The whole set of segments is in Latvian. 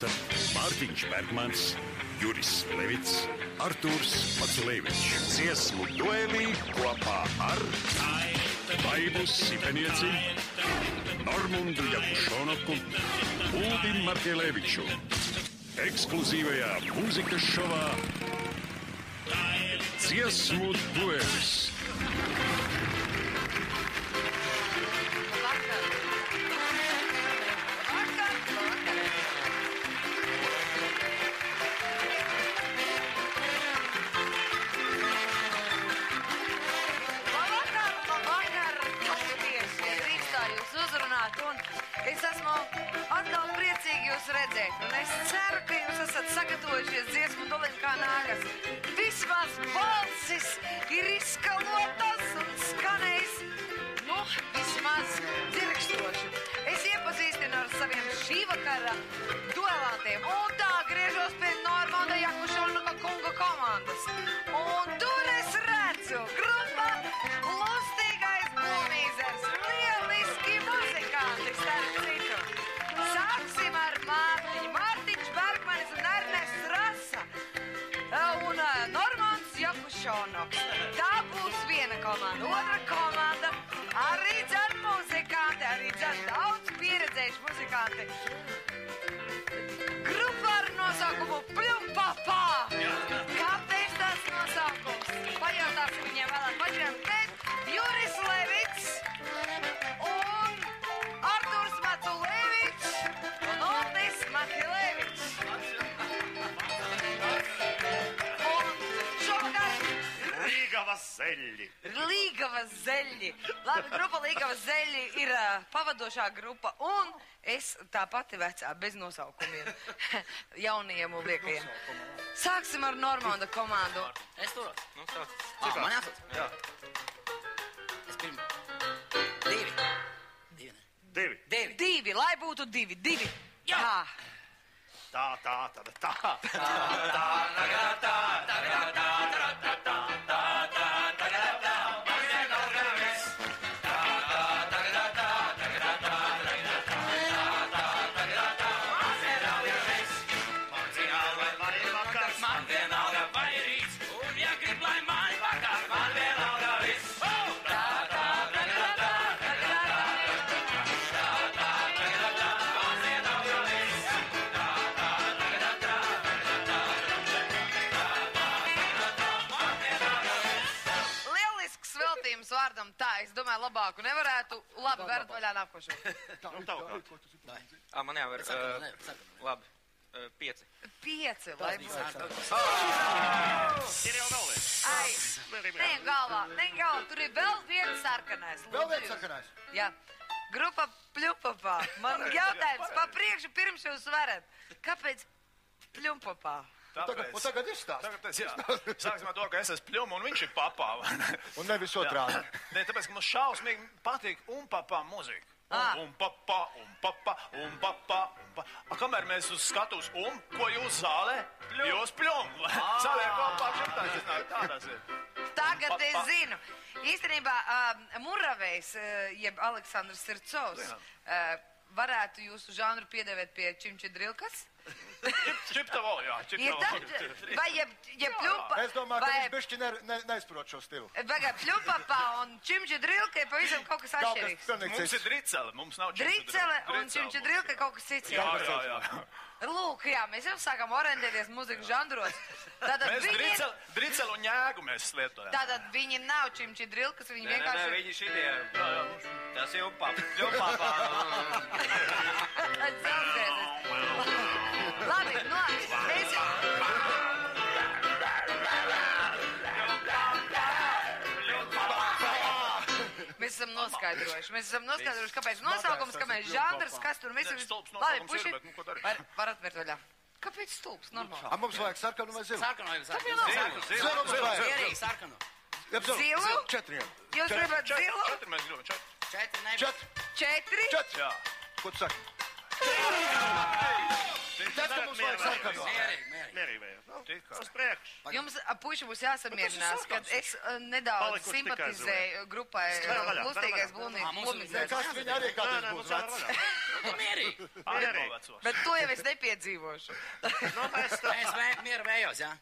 Kalota, Mārtiņš Bergmans, Juris Levits, Artūrs Macilevičs. Dziesmu duelī kopā ar Baibu Sipenieci, Normundu Jakušonoku, Uldim Markeleviču. Ekskluzīvajā mūzikas šovā Dziesmu duelis. Es esmu atkal priecīgi jūs redzēt, un es ceru, ka jūs esat sagatavojušies dziesmu duelim kā nākas. Vismaz balsis ir izskalotas un skanējis, vismaz dzirkstoši. Es iepazīstinu ar saviem šī vakara duelantiem, un tā griežos pie Normanda Jakušonoka kunga komandas. Un tur es redzu grupa Lustīgais Blūmīzers, lieliski muzikanti, starp citu. Sāksim ar Mārtiņu. Mārtiņš Bergmanis un Ernests Rasa un Normands Jakušonoks. Tā būs viena komanda. Otra komanda arī dzer muzikanti, arī dzer daudz pieredzējuši muzikanti. Grupa ar nosaukumu Pļumpapā. Kāpēc tas nosaukums? Pajautāsim viņiem vēlāk pašiem. Juris Levits un Artūrs Macilevičs un Ultis Markelevičs. Un šovakar Līgavas zeļi. Līgavas zeļi. Labi, grupa Līgavas zeļi ir pavadošā grupa, un es tā pati vecā, bez nosaukumiem, jaunajiem un liekajiem. Sāksim ar Normanda komandu. Es tur. Cik Man jāsauc? Jā. Es pirms. Divi. Lai būtu divi. Jā. Man vienalga vai rīts, un ja grib, lai man vakar, man vienalga viss. Lielisks veltījums vārdam tā, es domāju, labāku nevarētu. Labi, varat vaļā nākošo. Man jāvar, labi, 5. 5, lai būtu. Ir jau vēl viens. Ne galvā, tur ir vēl viens sarkanais. Vēl viens sarkanais? Jā. Grupa Pļumpapā. Man jautājums pa priekšu pirms jūs varat. Kāpēc Pļumpapā? Un tagad izstāst. Sāksim ar to, ka es esmu Pļuma un viņš ir papā. Un nevis otrādi. Nē, tāpēc, ka mums šausmīgi patīk un papā muzika. Un papā. Kamēr mēs uz skatus ko jūs zālē? Jūs Pļum. Zālē kopā šitās, es nāk tādās ir. Tagad es zinu. Īstenībā Muravejs, jeb Aleksandrs Sircovs, varētu jūsu žanru piedēvēt pie Čimčidrilkas? Čiptavo, jā. Vai jeb Pļupa... Es domāju, ka viņš bišķi neizprot šo stilu. Vai Pļupapā un Čimčidrilka ir pavisam kaut kas atšķirīgs. Mums ir dricele, mums nav Dricele un Čimčidrilka ir kaut kas cits. Jā. Lūk, jā, mēs jau sākam orientēties mūzikas žanros. Mēs dricelu un ņēgu mēs lietojam. Tātad viņi nav Čimčidrilkas, viņi vienkārši... Nē, viņi šitie. Tas jau Pļumpapā. Labi, Mēs esam noskaidrojuši, kāpēc nosaukums, kāpēc žanrs, kas tur mēs... Labi, puši, var atvērt vaļā. Kāpēc stulps? Normāli. Mums vajag sarkanu vai zilu? Sarkanu vai zilu? Zilu. Sarkanu. Zilu? 4. Jūs gribat zilu? 4 mēs gribam, 4 nebija. 4? 4. Jā. Ko tu saki? Tad, ka mums vajag sarkanu. Mierīgi. Mierīgi vējos. Uz priekšu. Jums, puiši, būs jāsamierinās, kad es nedaudz Palikuši simpatizēju grupai Lustīgais Blūmīgs. Kas viņa arī kādreiz būs vecs? Mierīgi. Bet to jau es nepiedzīvošu. Mēs mieru vējos, jā?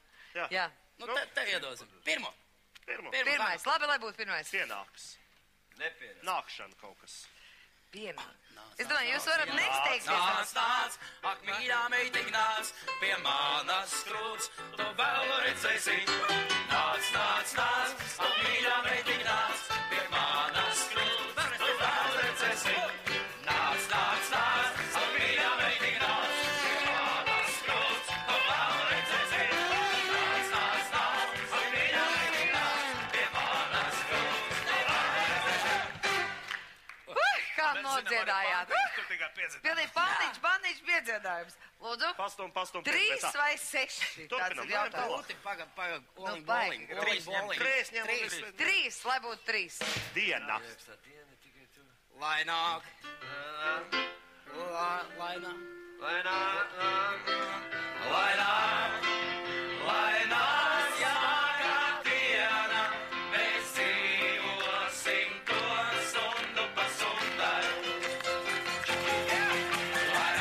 Jā. Nu, te iedosim. Pirmo. Pirmais. Labi, lai būtu pirmais. Pienāks. Nepienāks. Nākšana kaut kas. Pienāk. Es domāju, jūs varat nesteigties. Nāc, ak, mīļā meitiņ, nāc, pie manas krūts, tu vēl redzēsi. Nāc, ak, mīļā meitiņ, nāc, pie manas krūts, tu vēl redzēsi. Nāc, ak, mīļā meitiņ, nāc, pie manas krūts, tu vēl redzēsi. Nāc, ak, mīļā meitiņ, nāc, pie manas krūts, tu vēl redzēsi. Kā nodziedājāt? Tur tikai piedzīvot. Pilnīgi bandiņš piedziedājums. Lūdzu, Pastum. 3 vai 6? Tāds ir jautājums. Pagad, Nu, baigi. Trīs ņem. 3, lai būtu 3. Diena. Lai nāk. Lai nāk. Lai nāk, jākā diena, mēs dzīvosim to stundu pa stundai. Lai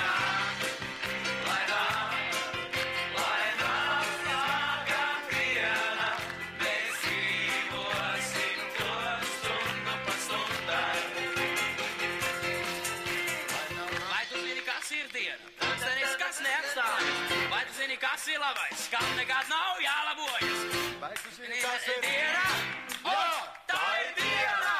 nāk, jākā diena, mēs dzīvosim to stundu pa stundai. Vai tu zini, kas ir diena? Mums tenis kas neatstājas. Vai tu zini, kas ir labais? Kam nekad nav jālabojas. Vai tu zini, kas ir Diena! O, tā ir diena!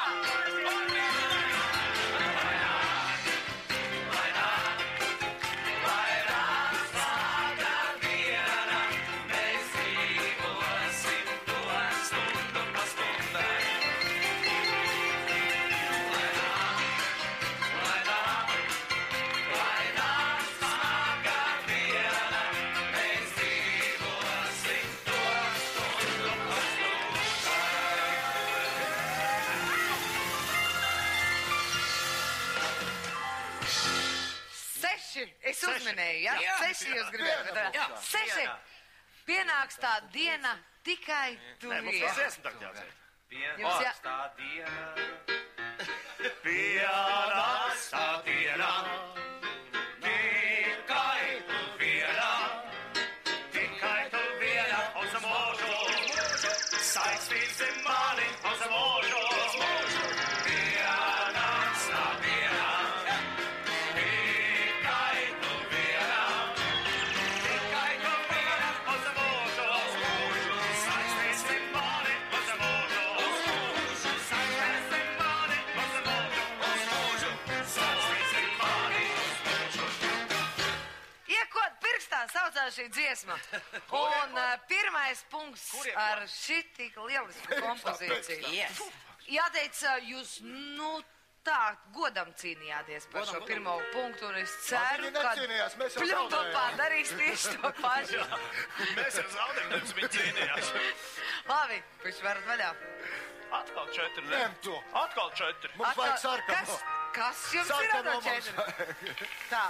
Lai nāk, sākā diena, mēs dzīvosim to stundu pa stundai. Lai nāk, sākā diena, mēs dzīvosim to stundu pa Es uzminēju, ja? Jā. 6 jūs gribējāt. Jā. 6. Pienāks tā diena tikai tu Nē, mums viena. tas dziesma tagad jādzied. Pienāks tā diena. Pienāks tā diena. Tikai tu viena. Tikai tu viena. Un za mūžu. Saistīsim mani. Un za mūžu. Pienāks tā diena. Tikai tu viena. Tikai tu viena. Un za mūžu. Saistīsim mani. Un za mūžu. Saistīsim mani. Un za mūžu. Saistīsim mani. Iekot pirkstā saucās šī dziesma. Un pirmais punkts ar šī tik lielisku kompozīciju. Yes. Jāteic, jūs, tā godam cīnījāties par šo pirmo punktu, un es ceru, Viņi ka necīnījās, mēs jau Pļumpapā zaudējām. darīs tieši to pašu. Mēs jau zaudējām, nevis viņi cīnījās. Labi, viņš varat vaļā. Atkal 4. Ņem to. Atkal 4. Mums vajag sarkano. Kas jums ir Sarkano ar mums 4? Tā,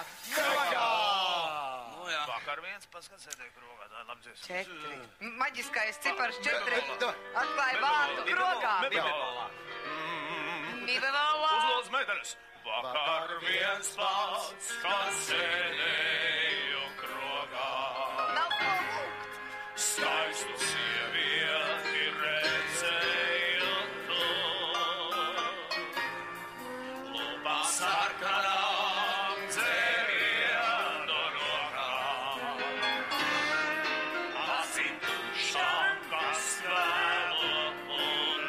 Nu jā. Vakar viens paskats sēdēja krogā, tā ir labi dziesma. 4. Maģiskais cipars 4. Da. Atklāja vārtu krogā. Mibevalā. Uzlūdz medaļas. Vakar viens pats, kas sēdēju krogā. Nav ko lūgt. Skaistu sievieti redzēju tu. Lūpā sarkanām dzērienu rokām. Acīm tušām, kas vēlo un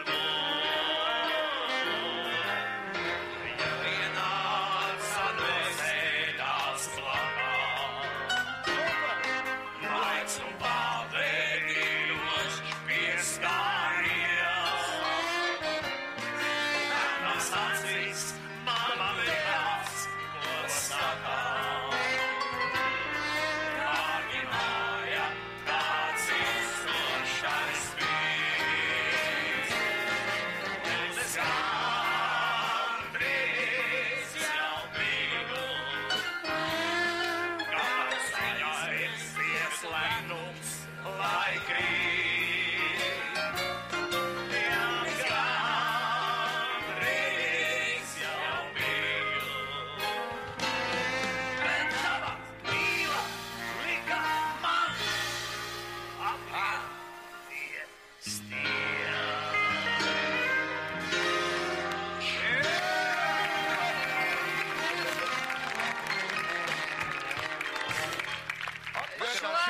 Ja vienāds atvēsēdās plakā.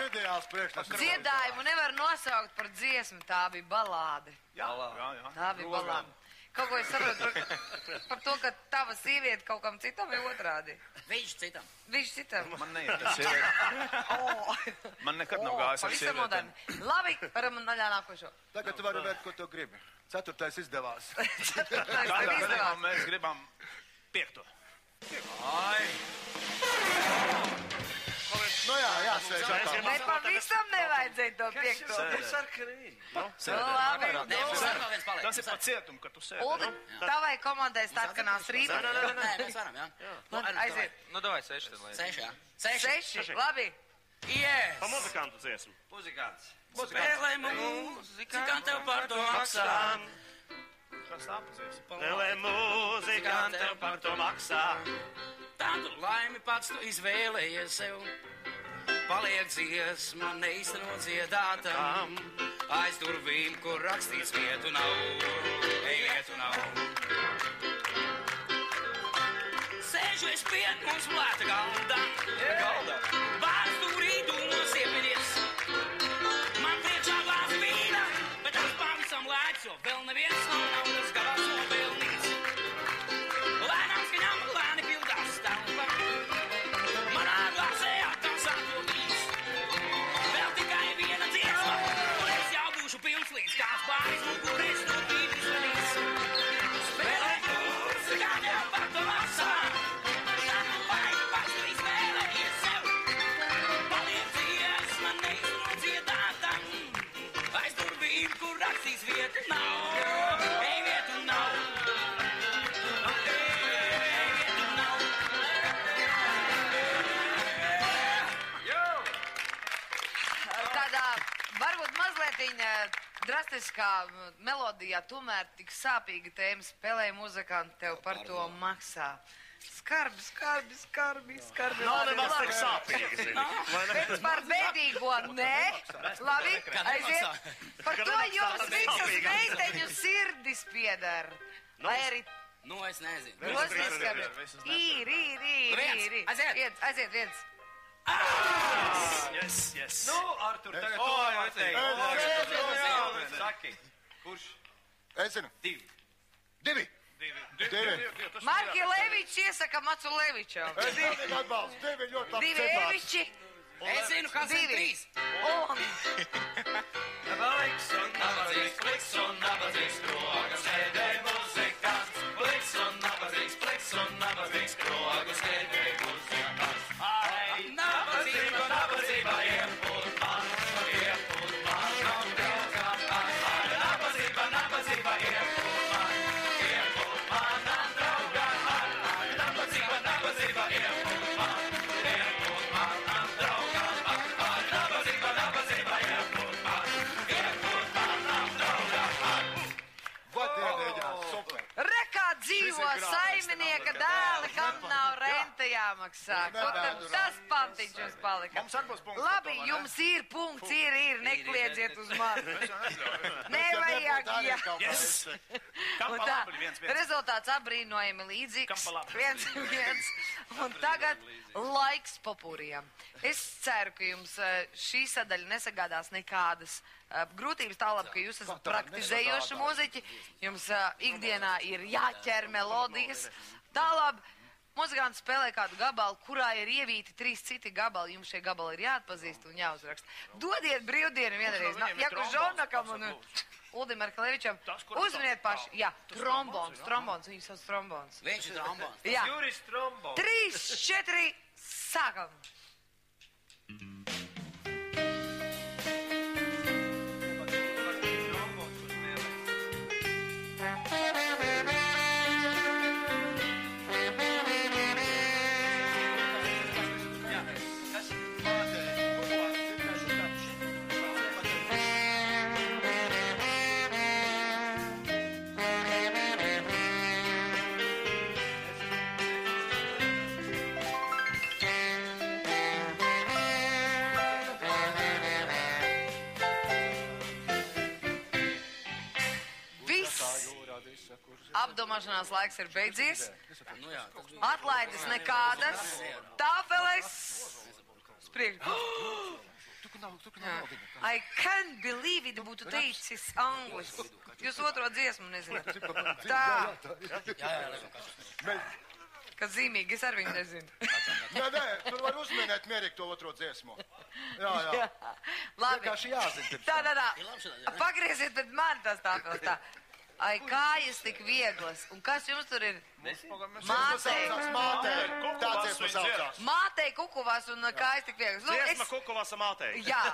ideāls priekšnesums. Dziedājumu nevar nosaukt par dziesmu, tā bija balāde. Jā. Tā bija balāde. Kaut ko es saprotu par to, ka tava sieviete kaut kam citam ir otrādi. Viņš citam. Viņš citam. Man neiet ar sievieti. Man nekad nav gājis ar Pavisam sievietēm. moderni. Labi, varam daļā nākošo. Tagad tu vari vērt, ko tu gribi. 4. izdevās. Kādā gadījumā mēs gribam 5. Ai. Nu jā, jāsēž atkal. Ne pavisam nevajadzēja to piekto. Labi. Nē, mums ar vēl viens paliek. Tas ir pa cietumu, ka tu sēdi. Uldi, tavai komandai starkanās rīpa. Nē, mēs varam, jā. Aiziet. Nu, davai 6 tad, lai. 6, jā. 6. Labi. Yes. Pa muzikantu dziesmu. Muzikants. Spēlē mūziku, kā tev par to maksā. Kas tāpazies? Spēlē muzikantu, tev par to maksā. Tādu laimi pats tu izvēlējies sev. Paliek dziesma neīstenot dziedātam. Aiz durvīm, kur rakstīts vietu nav. Ei, vietu nav. Sēžu es pie mums plēta galda. Vārds turī dūmos iepinies. Man priekšā glāz vīna, bet tas pavisam lēts, jo vēl neviens nav naudas gabals nopelnīts. Lēnām skaņām lēni pildās stelpa. Manā glāzē atkal sākotīs. Vēl tikai viena dziesma, un es jau būšu pilns līdz kāds pāris mugurēs no brīdis velīs. Spēlē mūziku, kā tev par to maksā. Tādu laimi pats tu izvēlējies sev. Paliek dziesma neīstenot dziedātam. Aiz durvīm, kur rakstīts vietu nav. Ei, vietu nav. Tādā varbūt mazlietiņa drastiskā melodijā, tomēr tik sāpīga tēma spēlē muzikanti, tev par to maksā. Skarbi. Nav nemaz tik sāpīgi, zini. Bet par bēdīgo nē. Labi, aiziet. Par to jums visas meiteņu sirdis piedara. Lai arī Nu, es nezinu. grozīs, ka ir. Aiziet viens. Yes. Nu, Artur, tagad tu vajag teikt. Saki, kurš? Es zinu. 2. Marki Levičs iesaka Macu Levičam. Es pilnīgi atbalstu. 2 ļoti labi 2 cepās. Eviči. Es zinu, kas ir 3. Un Pliks un nabadzīgs krogas, ēdēja muzikants. Pliks un nabadzīgs krogas, ēdēja muzikants. Ai, nabadzība, iepūt man, nav draugam. Ai, nabadzība, iepūt man, nav draugam. Ai, nabadzība, iepūt man, nav draugam. Ai, nabadzība, iepūt man, nav draugam. Vadienīgā, super. rekā dzīvo saimnieka dēli, kam nav renta jāmaksā. Ko tad tas pantiņš jums palika? Mums arī būs punkts. Labi, jums ir punkts, ir, nekliedziet uz mani. Nevajag, jā. Yes. Kam Un pa tā, labi 1-1? rezultāts abrīnojami Kam līdzīgs. pa labi? 1-1. Un tagad laiks popūrijam. Es ceru, ka jums šī sadaļa nesagādās nekādas grūtības, tālāk, ka jūs esat praktizējoši muziķi, jums ikdienā ir jāķer melodijas. Tālāk, muzikants spēlē kādu gabalu, kurā ir ievīti 3 citi gabali, jums šie gabali ir jāatpazīst un jāuzraksta. Dodiet brīvdienu vienreiz. viņiem ir Jaku trombons, Žonakam un tas Uldim Arhalevičam. Tas, kurš Uzminiet tā- paši. Jā, trombons, viņu sauc trombons. Viņš ir trombons. Jā, Juris Trombo. 3, 4, sākam. Apdomāšanās laiks ir beidzies. Nu jā, tas bija. Atlaides nekādas. Tāfeles. Spriekš. I can't believe it būtu teicis angliski. Jūs otro dziesmu nezināt. Tā. Kas zīmīgi, es ar viņu nezinu. Nē, tur var uzminēt mierīgi to otro dziesmu. Jā. Labi. Vienkārši jāzina. Tā. Pagrieziet pēc man tas tāpēc tā. Ai, kājas tik vieglas. Un kas jums tur ir? Mātei. Tā dziesma saucās. Mātei kukuvās un kājas tik vieglas. Dziesma kukuvās mātei. Jā.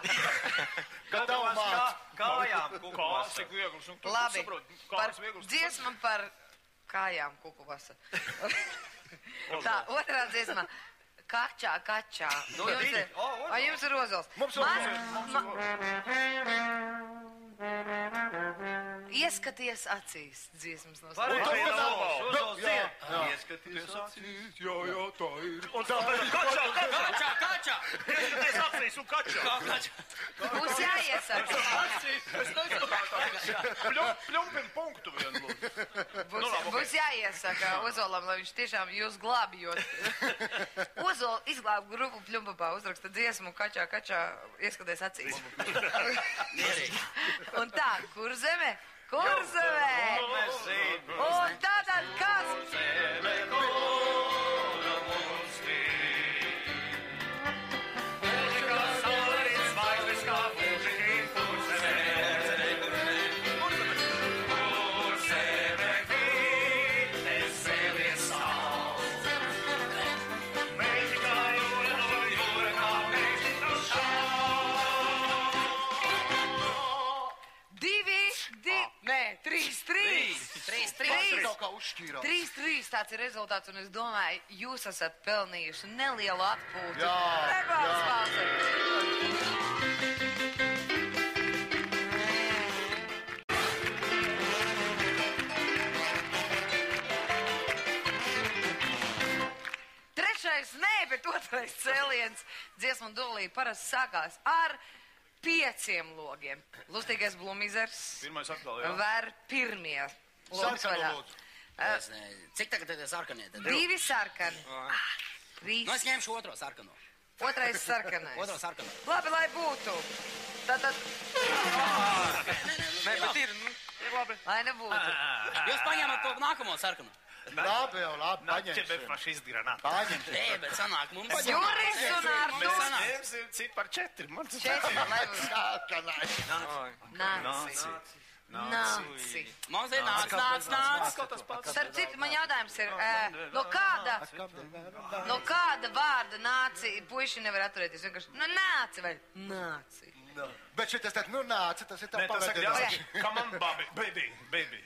Kad tavu māte. Kājām kukuvās. Tik vieglas. Labi. Dziesma par kājām kukuvās. Tā, otrā dziesma. Kačā. Vai jums ir ozols? Ieskaties acīs, dziesmas nosaukums. Ieskaties acīs. Jā, tā ir. Un tā Kačā! Ieskaties acīs un kačā. Būs jāiesaka. Pļumpim punktu vienu lūdzu. Būs jāiesaka Ozolam, lai viņš tiešām jūs glābjot. Ozola izglāb grupu Pļumpapā, uzraksta dziesmu Kačā, ieskaties acīs. Un tā, kur zeme? Kur zeme? Un tātad kas? Trīs tāds ir rezultāts, un es domāju, jūs esat pelnījuši nelielu atpūtu. Reklāmas pauze. Trešais nē, bet otrais cēliens dziesmu duelī parasti sākās ar 5 logiem. Lustīgais blumizers var pirmie logi vaļā. Cik tagad ir sarkanie? 2 sarkani. 3. Nu, es ņemšu otro sarkano. Otrais sarkanais. Otro sarkano. Labi, lai būtu. Tātad. Nē, bet ir labi. Lai nebūtu. Jūs paņēmat to nākamo sarkano. Labi, paņemsim. Paņemsim. Nē, bet sanāk mums. Juris un Arturs. Cipar 4. 4, lai būtu. Sākanai. Nāci. Mums ir nāc. Starp citu, man jautājums ir, no kāda vārda nāci puiši nevar atturēties? Vienkārši, nāci vai nāci? Bet šitas tad, nāci, tas ir tā Nē, tas saka, pavadinājums. jāsaka, come on, baby.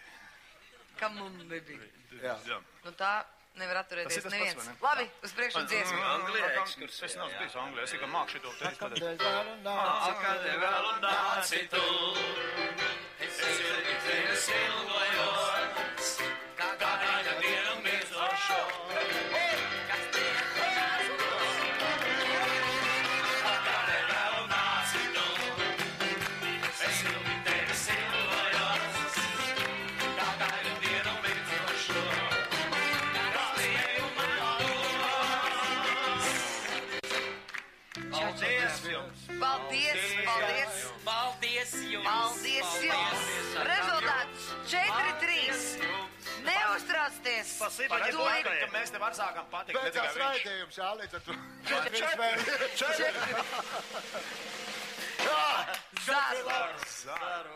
Come on, baby. Jā. Nu tā nevar atturēties Tas ir tas neviens. pats, vai ne? Labi, uz priekšu dziesmu. Anglijā ekskursija. Es neesmu bijis Anglijā, es tikai māku šito teikt. Kādēļ vēl un nāci? Kādēļ vēl un nāci tu? Es ilgi tevis ilgojos, kā kāda dienu mirzošo. Kādēļ vēl un nāci tu? Es ilgi tevis ilgojos, kā kāda dienu mirzošo. Paldies jums! Paldies jums! Paldies jums! Rezultāts 4-3. Neuztraucieties! Par to, ka mēs tev atsākam patikt. Beidzās raidījums, jā, līdz ar to. Zaru.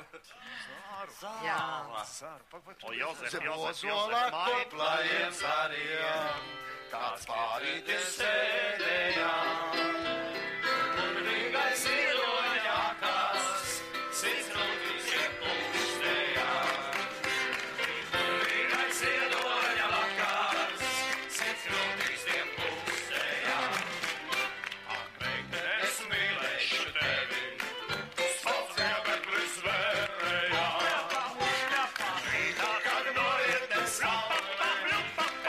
Jā. O, Jozef, Ozolā koplājiem sarījām, kāds pārītis sēdējām. Un Rīgais iloņākās, sirds grūtīs iepūstējām. Un Rīgais iloņākās, sirds grūtīs iepūstējām. Ak, meitene, es mīlēšu tevi, uz skābeklis vērējām. Rītā, kad norietnes saule,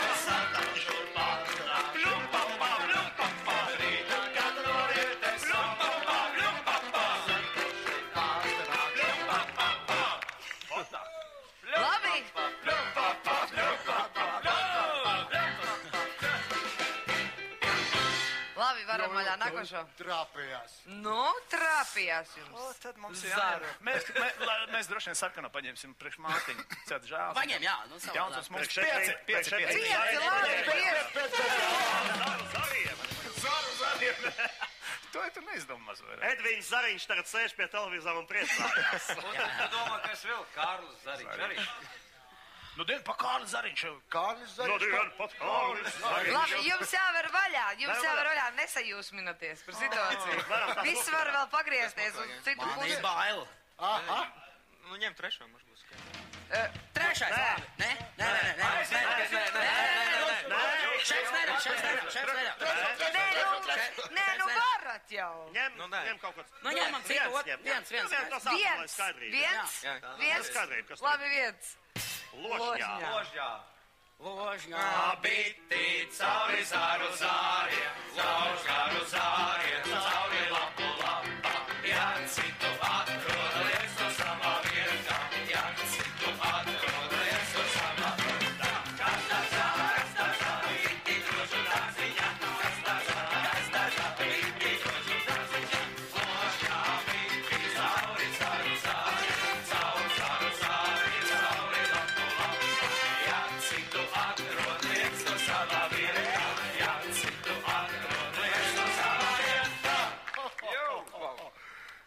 es atnākšu pārnā. Rītā, kad norietnes nākošo. Trāpījās. Nu, trāpījās jums. O, tad mums Zaru. mēs droši vien sarkano paņemsim priekš Mārtiņu. Cēt žēl. Paņem, jā. Nu, Jā, un tas mums Priekš 5. Pieci, labi, pieci. Zariem. To tu neizdomās vairāk. Edvīns Zariņš tagad sēž pie televizora un priecājās. Tu domā, kas vēl? Kārlis Zariņš arī. Nu, dien pa Kārlis Zariņš. Kārlis No Zariņš. dienu pat Kārlis Zariņš. Labi, jums jāver vaļā, nesajūsmināties par situāciju. Viss var vēl pagriezties uz citu Man ir pusi. bail. Aha. Nu, ņem trešo, mums būs skaidrs. Trešais, labi. Nē. Šeit nedara. Nē, nu varat jau. Ņem kaut kāds. Nu, ņemam citu, viens. Viens. Labi, viens. Ložņā. Ložņā. Biti cauri zāru zāriem, laužāru zāriem, cauri lapu lapā. Ja citu atrod, liec to samā vietā. Ja citu atrod, liec to samā vietā. Kas tā zāra, biti drošu tāziņā. Kas tā zāra, biti drošu tāziņā. Ložņā biti cauri zāru zāriem, cauri zāriem, cauri lapu lapā. Ja citu atrod, liec to samā vietā. Ja citu atrod, liec to samā vietā.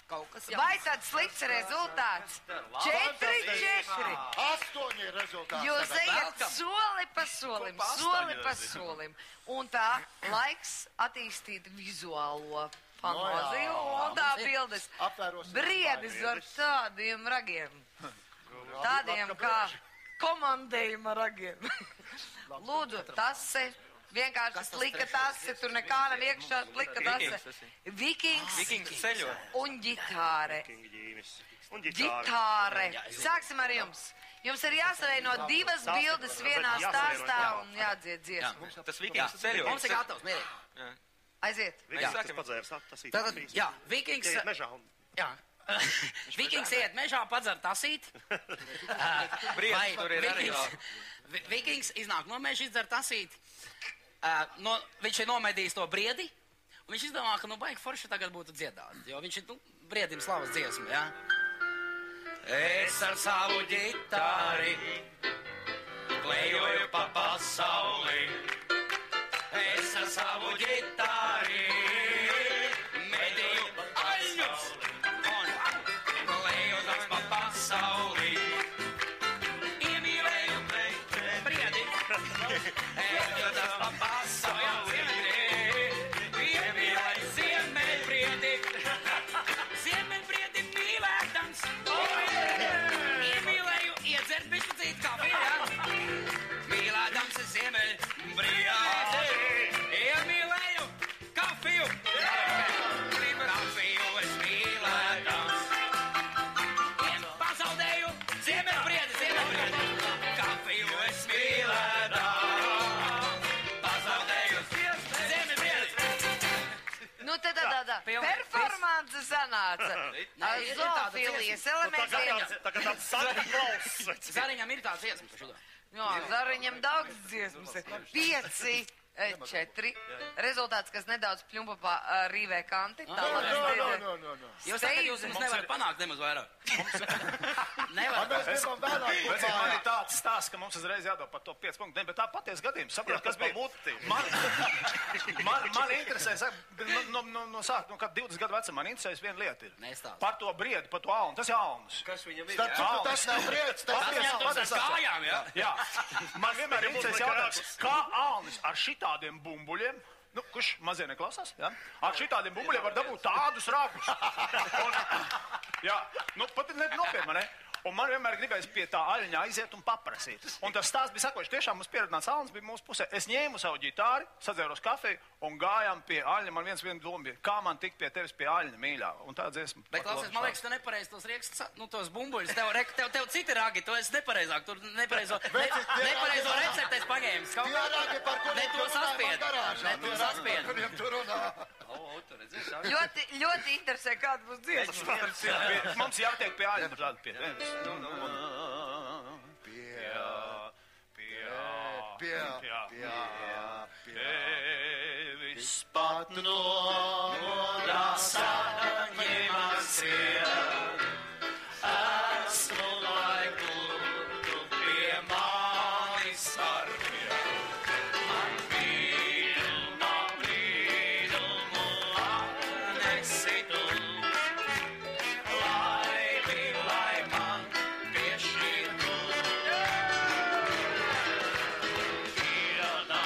Kaut kas jā. Vai tad slikts rezultāts? 4-4. 8 ir rezultāts. Jūs tagad. ejat soli pa solim. Un tā laiks attīstīt vizuālo fantāziju un tā bildes. Apvērosim Briedis ar tādiem ragiem. Tādiem kā komandējuma ragiem. Lūdzu, tase. Vienkārši plika tase, tur nekā nav iekšā, plika tase. Vikings ceļo. un ģitāre. Un Ģitāre. Sāksim ar jums. Jums ir jāsavieno divas bildes vienā stāstā un jādzied dziesmu. Tas Vikings ceļo. Mums ir gatavs, mierīgi. Aiziet. Vikings padzērs tas Tātad, jā, Vikings. Iet mežā un... Jā. Vikings iet mežā, padzer tasīt. Briedis tur ir arī. Vikings iznāk no meža, izdzer tasīt. Viņš ir nomedījis to briedi, un viņš izdomā, ka, baigi forši tagad būtu dziedāt, jo viņš ir, briedim slavas dziesmu, jā. Es ar savu ģitāri klejoju pa pasauli. Es ar savu ģitāri medīju aļņus un klejojos pa pasauli. Iemīlēju briedi, ejot pa pasauli. Iemīlēju ziemeļbriedi, ziemeļbriedi mīlētams. Iemīlēju iedzert bišķi cīt kafiju, jā. Mīlētams ziemeļbriedi, iemīlēju kafiju. Kafiju es mīlētams. Pazaudēju ziemeļbriedi. Kafiju es mīlētams. Pazaudēju ziemeļbriedi. Nu, te tā performance sanāca. Ar zoofilijas elementiem. Tagad tāds sargi klauss. Zariņam ir tāds dziesmas, ka šodien. Jā, Zariņam daudz dziesmas ir. 5-4. Rezultāts, kas nedaudz pļumpapā rīvē kanti. No. Jūs tagad jūs mums nevarat panākt nemaz vairāk. Nevar. Mēs gribam vēlāk būt Man ir mājā. tāds stāsts, ka mums uzreiz jādod par to 5 punktu. Bet tā paties gadījums. Saprot, kas bija muti. Man interesē, no sākuma, kad 20 gadu vecumā, man interesēs viena lieta ir. Nestāst. Par to briedi, par to alnu. Tas ir alnus. Kas viņam ir? Starp citu, tas nav briedis, tas ir Tas ar kājām, jā. Jā, man vienmēr ir interesēs jautājums, kā alnis ar šitādiem bumbuļiem, kurš mazie neklausās, jā? Ar šitādiem bumbuļiem var dabūt tādus ragus. Jā, pat nopietni, ne? Un man vienmēr gribējās pie tā aļņa aiziet un paprasīt. Un tas stāsts bija sakoši, tiešām mums pieredināts alnis bija mūsu pusē. Es ņēmu savu ģitāri, sadzēros kafiju un gājām pie aļņa. Man viena doma bija, kā man tikt pie tevis pie aļņa mīļā. Un tā dziesma. Bet, klausies, man liekas, tu nepareizi tos riekstus, tos bumbuļus. Tev citi ragi, tu esi nepareizāk. Tur nepareizo receptes paņēmis. Tie ragi, par kuriem Ne to saspied. Ne to saspied. Kuriem tu runā. Ļoti interesē, kāda būs dziesma. Mums jātiek pie aļņa. Tevis pat no saņemas vien. Esmu, lai būtu pie manis ar vien. Man brīnumā brīnumu atnesi tu. Lai man piešķirtu. Dienā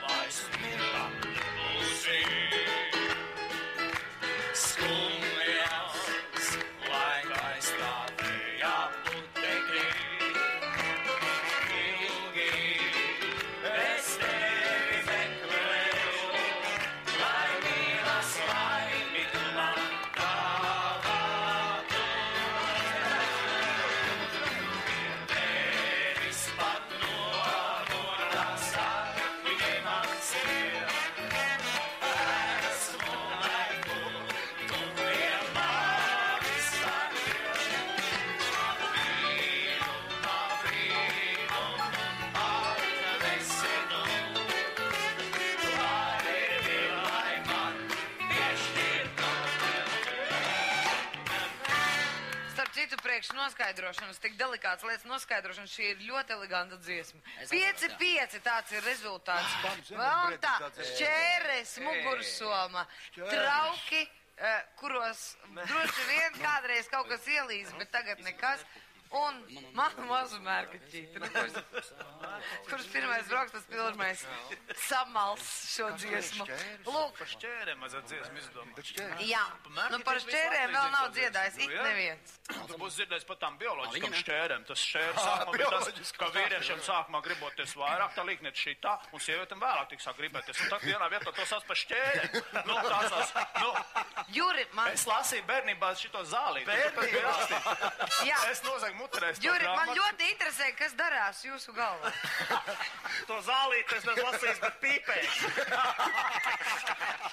vairs mirkam nebūsi. Skumjas, lai aizstāvējā putekļi. Ilgi es tevi meklēju, lai mīlas laimi tu man dāvātu. Tevis pat nomurās akmeņi man sirds. Esmu, lai būtu pie manis ar vien. Brīnumā brīnumu atnesi tu. Lai man piešķirtu. Starp citu, priekš noskaidrošanas, tik delikāts lietas noskaidrošanas, šī ir ļoti eleganta dziesma. 5-5, tāds ir rezultāts. Vēl tā, šķēres, mugursoma, trauki, kuros droši vien kādreiz kaut kas ielīdz, bet tagad nekas. Un mazu mērkaķīti, kurš pirmais brauks, tas pirmais samals šo dziesmu. Lūk, Par šķērēm mazā dziesmu izdomā. jā, nu par šķērēm vēl nav dziedājis, it neviens. Tu būsi dzirdējis par tām bioloģiskām šķērēm. Tas šķērs sākumā bija tas, ka vīriešiem sākumā griboties vairāk, tā līknet šitā, un sievietam vēlāk tik sāk gribēties. Un tad vienā vietā to sauc par šķērēm. Nu, tās, Juri, man, es lasīju bērnībā šito zālīti. jā, Es nozagu muterēs. Juri, man ļoti interesē, kas darās jūsu galvā. To zālīti es neesmu lasījis, bet pīpēju.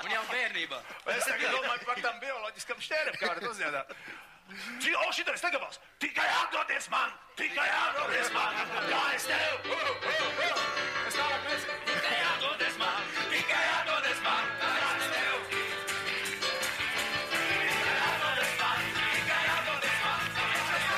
Un jau bērnībā. Es tagad domāju par tām bioloģiskām šķērēm, kā varat uzņēdāt. O, šitais negabals! Tikai atdodies man! Tikai atdodies man! Kā es tev! Es tālāk nezinu. Tikai atdodies man, tikai atdodies man, kā es tev. Tikai atdodies man, tikai atdodies man, kā es tev.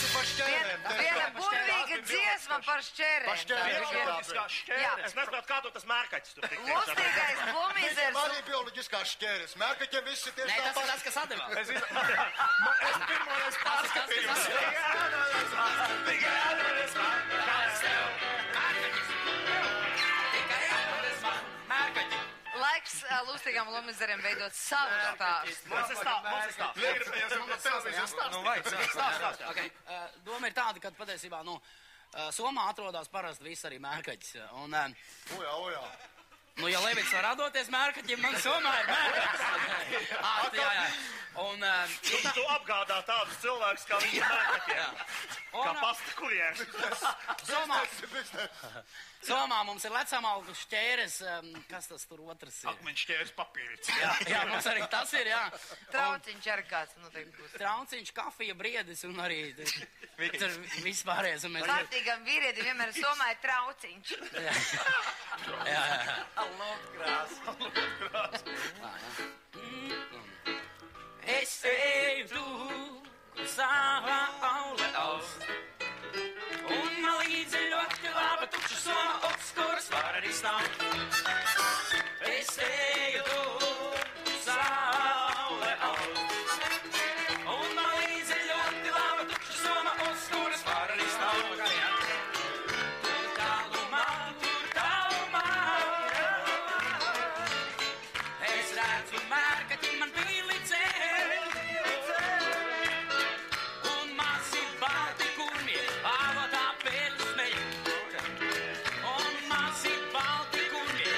Viena burvīga dziesma par šķērēm. Par šķērēm. Bioloģiskās šķēres. Es nesaprotu, kā tu tas mērkaķis tur tik Lustīgais blumīzers. Arī bioloģiskās šķēres. Mērkaķiem viss ir tieši Nē, tas ir tāpat. tas, kas atdevās. Es pirmoreiz pārskatījos. Tikai atdodies man, kā es tev. Tikai atdodies man, mērkaķi. Laiks lustīgām blumīzeriem veidot savu stāstu. Mums ir tā. Negribējos jau no televīzijas stāstīt. Okay. Doma ir tāda, ka patiesībā, Somā atrodas parasti viss arī mērkaķis. Un, Ojā. nu, ja Levits var atdoties mērkaķim, man Somā ir mērkaķis. Jā. Un, Tu apgādā tādus cilvēkus, kā viņi mērkaķiem. Kā pasta kurjērs. Somā mums ir lecamaugu šķēres, kas tas tur otrs ir? Akmeņš šķēres papīrits. Jā, mums arī tas ir, jā. Trauciņš ar kāds noteikti būs. Trauciņš, kafija, briedis un arī tur vispārējais. Kārtīgam vīrietim vienmēr Somā ir trauciņš. Jā. Es eju tur, savā aule aust. Un man līdzi ļoti laba tukša Soma ots, kuras var arī stāv. Es eju tur, saule aust. Un man līdzi ļoti laba tukša Soma ots, kuras var arī stāv. Tur tālumā. Es redzu mērkaķi man pīlicē. Un mazi balti kurmie, avotā pēļus meļ. Un mazi balti kurmie,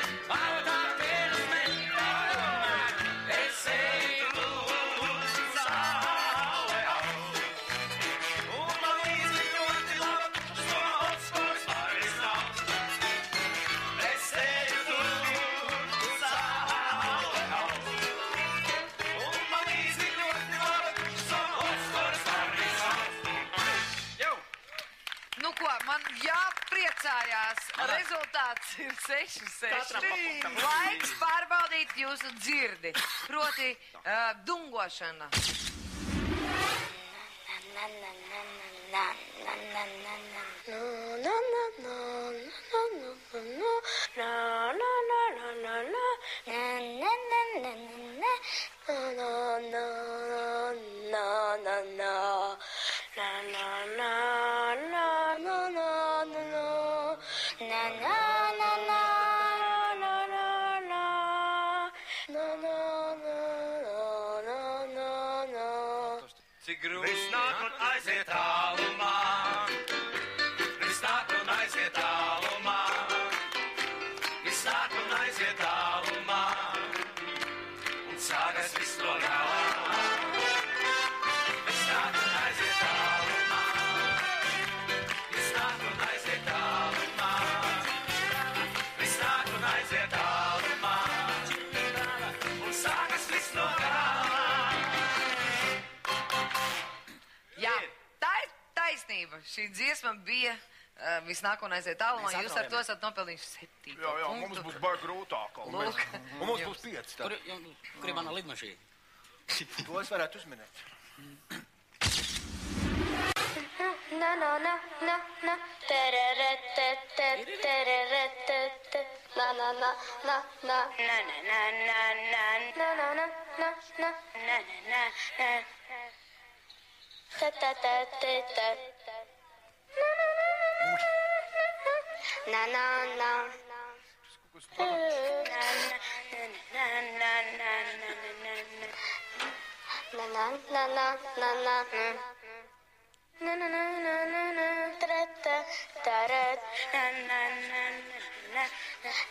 samaksājās. Rezultāts ir 6-6. Laiks pārbaudīt jūsu dzirdi, proti dungošana. Viss nāk un aiziet tālumā, viss nāk un aiziet tālumā, viss nāk un aiziet tālumā, un sākas viss no galā. Viss nāk un aiziet tālumā, viss nāk un aiziet tālumā, viss nāk un aiziet tālumā, un sākas viss no galā. Jā, tā ir taisnība. Šī dziesma bija viss nāk un aiziet tālumā. Jūs ar to esat nopelnījuši 7 punktu. Jā, mums būs baigi grūtāk. Lūk. Un mums būs 5. Kur ir mana lidmašīna? To es varētu uzminēt. Na na na na na tererete tererete na na na na na na na na na na na na na na na na na ta ta ta ta ta na na na na na na na trata tarat na na na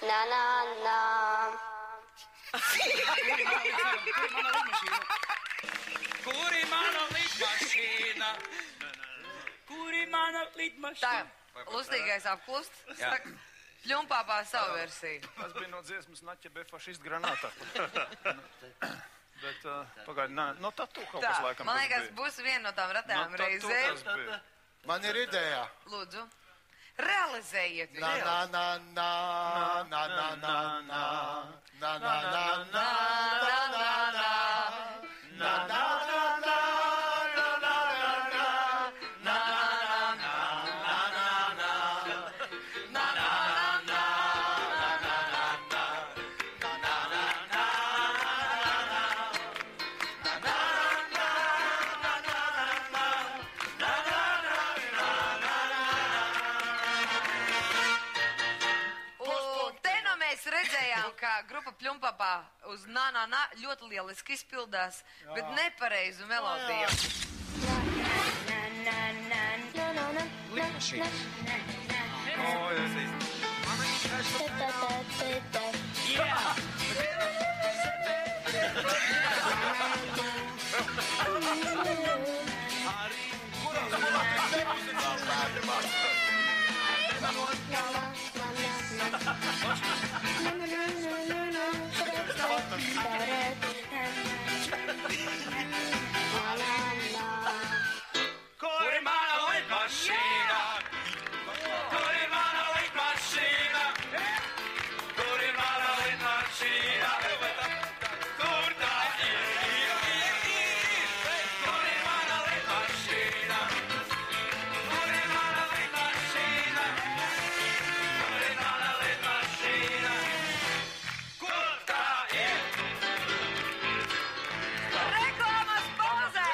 na na na Kur ir mana lidmašīna? Kur ir mana lidmašīna? Tā, lustīgais apklust. Pļumpāpā savu versiju. Tas bija no dziesmas Naķebe fašist granātā. Bet, pagaidi, nē, no tatu kaut kas laikam. Man liekas, būs viena no tām ratām reizēm. Man ir ideja. Lūdzu, realizējiet. Na na na na na na na na na na na na na kā grupa Pļumpapā uz nā ļoti lieliski izpildās, bet nepareizu melodiju. Kur ir mana lidmašīna? Kur ir mana lidmašīna? Kur ir mana lidmašīna? Kur tā ir? Kur ir mana lidmašīna? Kur ir mana lidmašīna? Kur ir mana lidmašīna? Kur tā ir? Reklāmas pauzē!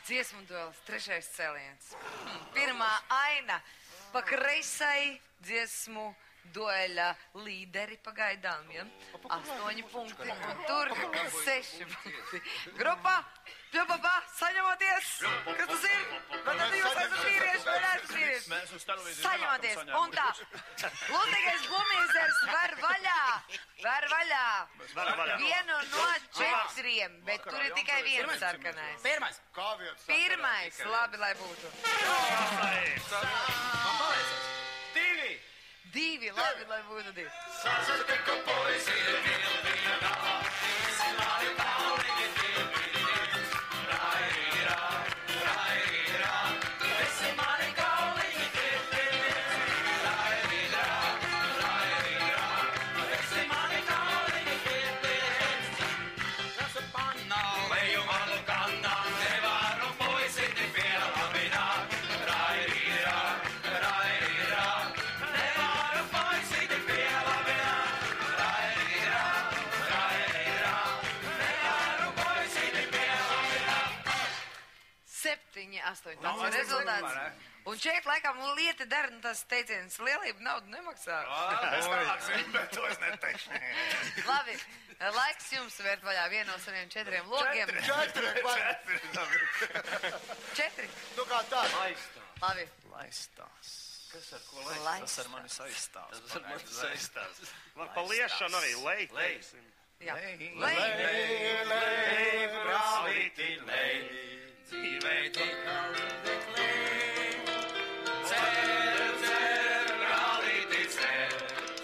Dziesmu duels, 3. cēliens. Pirmā aina pa kreisai dziesmu dueļa līderi pagaidām, ja? 8 punkti un tur 6 punkti. Grupa Pļumpapā, saņemoties! Kas tas ir? Vai tad jūs esat vīrieši vai neesat vīrieši? Mēs uz televīziju Saņemoties! Un tā, Lūtīgais Blumīzers var vaļā! Var vaļā! Vienu no 4, bet tur ir tikai viens sarkanais. Pirmais. Kā viens? Pirmais, labi, lai būtu. 2, Divi, labi, lai būtu divi. Sasatiku puisi vilvienā, izslāju kauliņi divi. Rairīrā, rairīrā, visi mani kauliņi divi. Rairīrā, rairīrā, visi mani kauliņi divi. Rasu panna, leju manu kanna, nevaru puisi divi labināt. Rairīrā, rairīrā, nevaru puisi divi labināt. Rairīrā, rairīrā, nevaru puisi divi labināt. 7, 8. Tas ir rezultāts. Un šeit, laikam, lieta dara, un tas teiciens lielība naudu nemaksā. Es tālāk zinu, bet to es neteikšu. Labi, laiks jums vērt vaļā vienu no saviem 4 logiem. 4. Nu kā tā? Labi. Laistās. Kas ar ko Laistās. Tas ar mani saistās. Tas ar mani saistās. Pa liešanu arī lej. Jā. Lej. Lej, brālīti, lej, dzīvei tikal deklē. Cer, cer, brālīti, cer,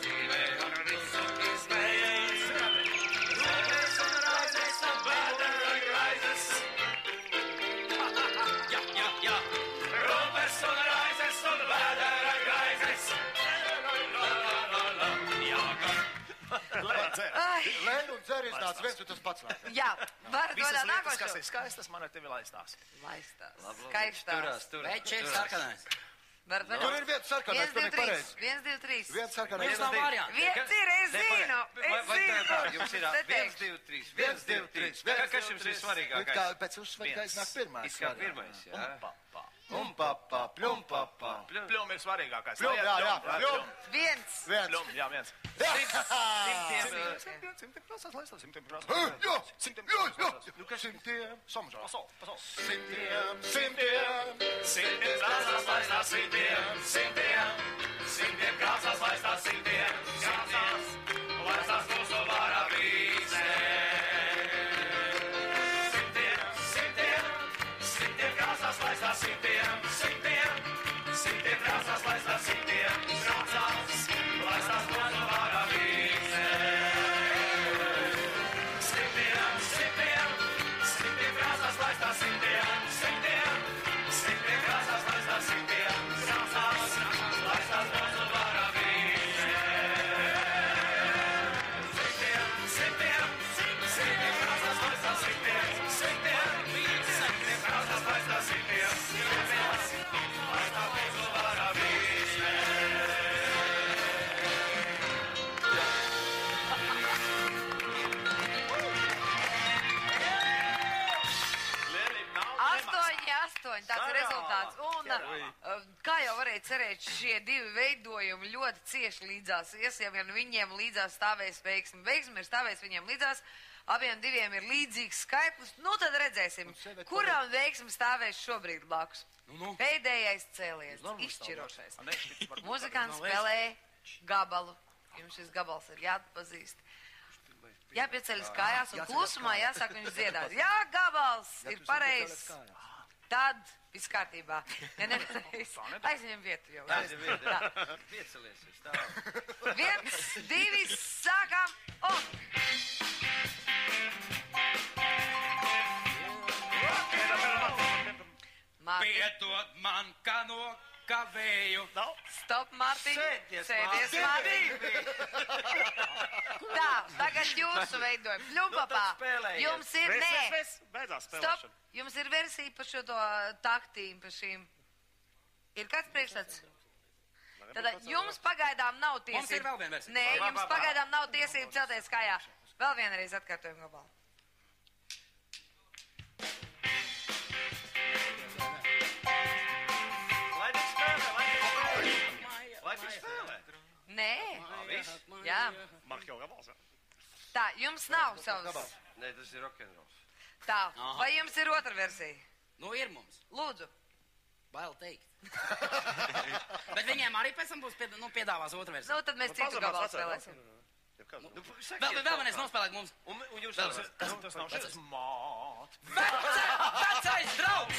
dzīvei un visu izmējas. Rūpes un raizes un better like rises. Jā. Rūpes un raizes un better like rises. Jā, Ai, Lēn un dzer iznāca viens un tas pats vēl. jā, varat Visas vaļā lietas, kas nākošo. ir skaistas, man ar tevi laistās. Laistās. Skaistās. Bet šeit sarkanais. Varat Tur vaļā. ir viens sarkanais, 1, tur 2, ir 3. pareizi. 1, 2, 3. Viens sarkanais. Viens nav variants. Viens ir, es zinu. Jums ir 1, 2, 3. 1, 2, 3. Kas jums ir svarīgākais? Kā pēc uzsvarīgais nāk pirmais. Izskāt pirmais, jā. Un papā, pļum papā. Pļum ir svarīgākais. Pļum, jā, pļum. Viens. Viens. Pļum, jā, viens. Simtiem krāsās laistās, simtiem krāsās. Jā. Nu, kas simtiem? Samžā. Simtiem. simtiem krāsās laistās simtiem, simtiem krāsās laistās simtiem, laistās mūsu varavīzē. Simtiem krāsās laistās simtiem, simtiem krāsās laistās simtiem, laistās mūsu varavīzē. Simtiem krāsās laistās simtiem, simtiem krāsās laistās simtiem, laistās mūsu varavīzē. Simtiem krāsās laistās simtiem, simtiem krāsās laistās simtiem, laistās mūsu varavīzē. Tāds ir rezultāts. Un, kā jau varēja cerēt, šie divi veidojumi ļoti cieši līdzās ies, ja vien viņiem līdzās stāvēs veiksmi. Veiksmi ir stāvēs viņiem līdzās, abiem diviem ir līdzīgs skaiplis. Nu, tad redzēsim, kuram veiksmi stāvēs šobrīd blakus. Pēdējais cēliens, izšķirošais. Muzikants spēlē gabalu. Jums šis gabals ir jāatpazīst. Jāpieceļas kājās un klusumā jāsāk viņš dziedāt. Jā, gabals ir pareizs. Tad viss kārtībā. Ja nepareiz, aizņem vietu jau. Piecelies, tā. 1, 2, sākam un... Piedod man, ka nokavēju. Stop, Mārtiņ. Sēdies, Mārtiņ. Tā, tagad jūsu veidojumi. Pļumpapā. Jums ir, nē. Beidzās Stop. spēlēšana. Jums ir versija par šo to taktīm, par šīm. Ir kāds priekšstats? Tad jums pagaidām nav tiesība. Mums ir vēl viena versija. Nē, jums pagaidām nav tiesība celties kājā. Vēl vienreiz atkārtojam gabalu. Lai tik spēlē. Nē. Jā. Mark jau gabals, jā. Tā, jums nav savs. Nē, tas ir rock'n'rolls. Tā, vai jums ir otra versija? Nu, ir mums. Lūdzu. Bail teikt. Bet viņiem arī pēc tam būs piedāvās otra versija. Nu, tad mēs citu gabalu spēlēsim. Vēl vienreiz nospēlēt mums. Un jūs Tas nav šis māt. Vecais draugs!